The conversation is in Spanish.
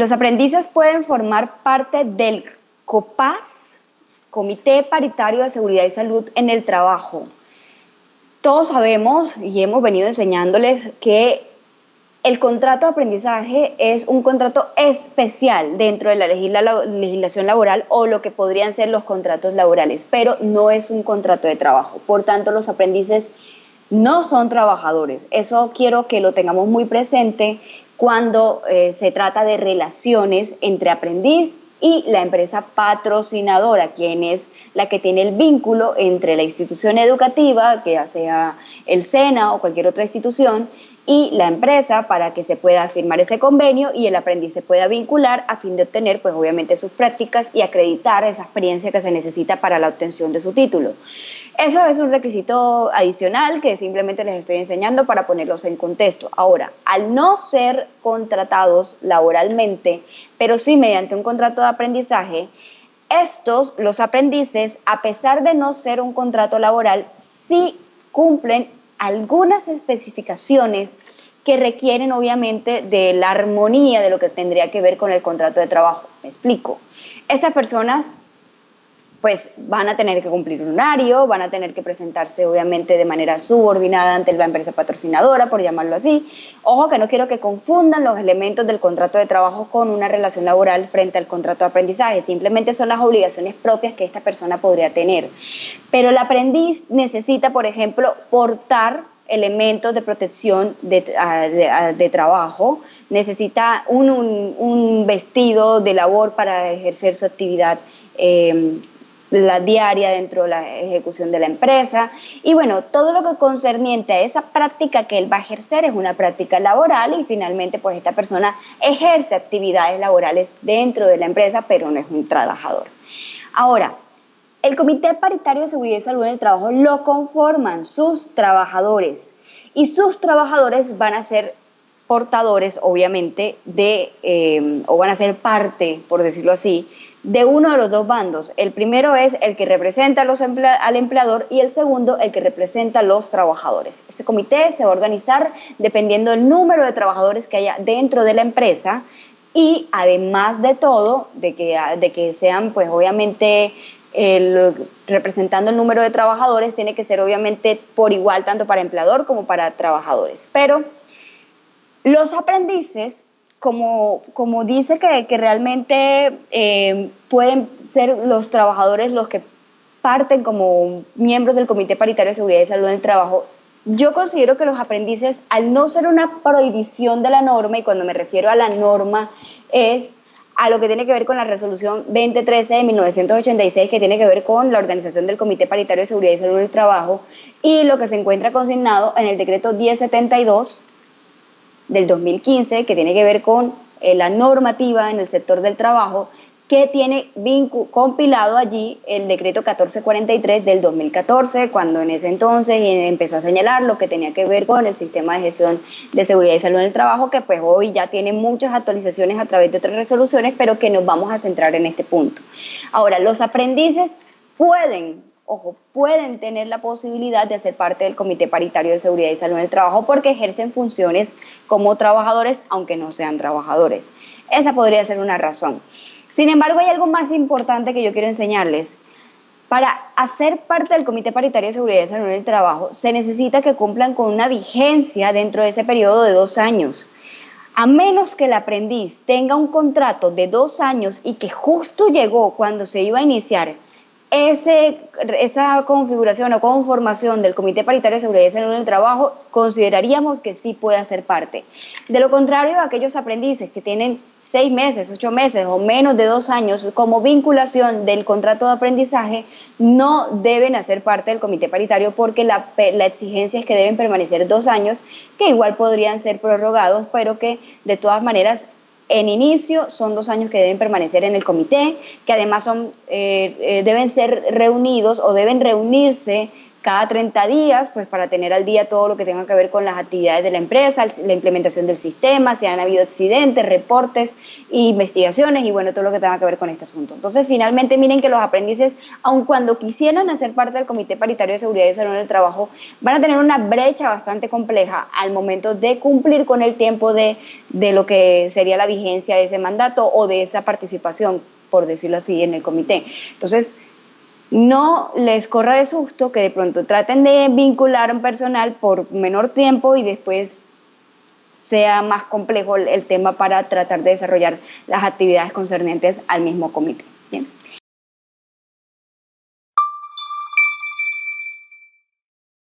Los aprendices pueden formar parte del COPAS, Comité Paritario de Seguridad y Salud en el Trabajo. Todos sabemos y hemos venido enseñándoles que el contrato de aprendizaje es un contrato especial dentro de la legislación laboral o lo que podrían ser los contratos laborales, pero no es un contrato de trabajo. Por tanto, los aprendices no son trabajadores. Eso quiero que lo tengamos muy presente cuando se trata de relaciones entre aprendiz y la empresa patrocinadora, quien es la que tiene el vínculo entre la institución educativa, que ya sea el SENA o cualquier otra institución, y la empresa para que se pueda firmar ese convenio y el aprendiz se pueda vincular a fin de obtener, pues obviamente, sus prácticas y acreditar esa experiencia que se necesita para la obtención de su título. Eso es un requisito adicional que simplemente les estoy enseñando para ponerlos en contexto. Ahora, al no ser contratados laboralmente, pero sí mediante un contrato de aprendizaje, los aprendices, a pesar de no ser un contrato laboral, sí cumplen algunas especificaciones que requieren obviamente de la armonía de lo que tendría que ver con el contrato de trabajo. Me explico. Estas personas pues van a tener que cumplir un horario, van a tener que presentarse obviamente de manera subordinada ante la empresa patrocinadora, por llamarlo así. Ojo que no quiero que confundan los elementos del contrato de trabajo con una relación laboral frente al contrato de aprendizaje, simplemente son las obligaciones propias que esta persona podría tener. Pero el aprendiz necesita, por ejemplo, portar elementos de protección de trabajo, necesita un vestido de labor para ejercer su actividad la diaria dentro de la ejecución de la empresa, y bueno, todo lo que concerniente a esa práctica que él va a ejercer es una práctica laboral y finalmente pues esta persona ejerce actividades laborales dentro de la empresa, pero no es un trabajador. Ahora, el Comité Paritario de Seguridad y Salud en el Trabajo lo conforman sus trabajadores y sus trabajadores van a ser portadores obviamente o van a ser parte, por decirlo así, de uno de los dos bandos. El primero es el que representa al empleador y el segundo el que representa a los trabajadores. Este comité se va a organizar dependiendo del número de trabajadores que haya dentro de la empresa y además de todo, de que sean pues obviamente representando el número de trabajadores, tiene que ser obviamente por igual tanto para empleador como para trabajadores. Pero los aprendices, como dice que realmente pueden ser los trabajadores los que parten como miembros del Comité Paritario de Seguridad y Salud en el Trabajo, yo considero que los aprendices, al no ser una prohibición de la norma, y cuando me refiero a la norma es a lo que tiene que ver con la resolución 2013 de 1986, que tiene que ver con la organización del Comité Paritario de Seguridad y Salud en el Trabajo, y lo que se encuentra consignado en el decreto 1072 del 2015, que tiene que ver con la normativa en el sector del trabajo, que tiene compilado allí el decreto 1443 del 2014, cuando en ese entonces empezó a señalar lo que tenía que ver con el sistema de gestión de seguridad y salud en el trabajo, que pues hoy ya tiene muchas actualizaciones a través de otras resoluciones, pero que nos vamos a centrar en este punto. Ahora, los aprendices pueden tener la posibilidad de ser parte del Comité Paritario de Seguridad y Salud en el Trabajo porque ejercen funciones como trabajadores, aunque no sean trabajadores. Esa podría ser una razón. Sin embargo, hay algo más importante que yo quiero enseñarles. Para hacer parte del Comité Paritario de Seguridad y Salud en el Trabajo, se necesita que cumplan con una vigencia dentro de ese periodo de 2 años. A menos que el aprendiz tenga un contrato de 2 años y que justo llegó cuando se iba a iniciar esa configuración o conformación del Comité Paritario de Seguridad y Salud en el Trabajo, consideraríamos que sí puede ser parte. De lo contrario, aquellos aprendices que tienen 6 meses, 8 meses o menos de 2 años como vinculación del contrato de aprendizaje no deben hacer parte del Comité Paritario porque la exigencia es que deben permanecer 2 años, que igual podrían ser prorrogados, pero que de todas maneras en inicio son 2 años que deben permanecer en el comité, que además deben ser reunidos o deben reunirse cada 30 días, pues para tener al día todo lo que tenga que ver con las actividades de la empresa, la implementación del sistema, si han habido accidentes, reportes, investigaciones y bueno, todo lo que tenga que ver con este asunto. Entonces, finalmente, miren que los aprendices, aun cuando quisieran hacer parte del Comité Paritario de Seguridad y Salud en el Trabajo, van a tener una brecha bastante compleja al momento de cumplir con el tiempo de lo que sería la vigencia de ese mandato o de esa participación, por decirlo así, en el comité. Entonces, no les corra de susto que de pronto traten de vincular un personal por menor tiempo y después sea más complejo el tema para tratar de desarrollar las actividades concernientes al mismo comité. Bien.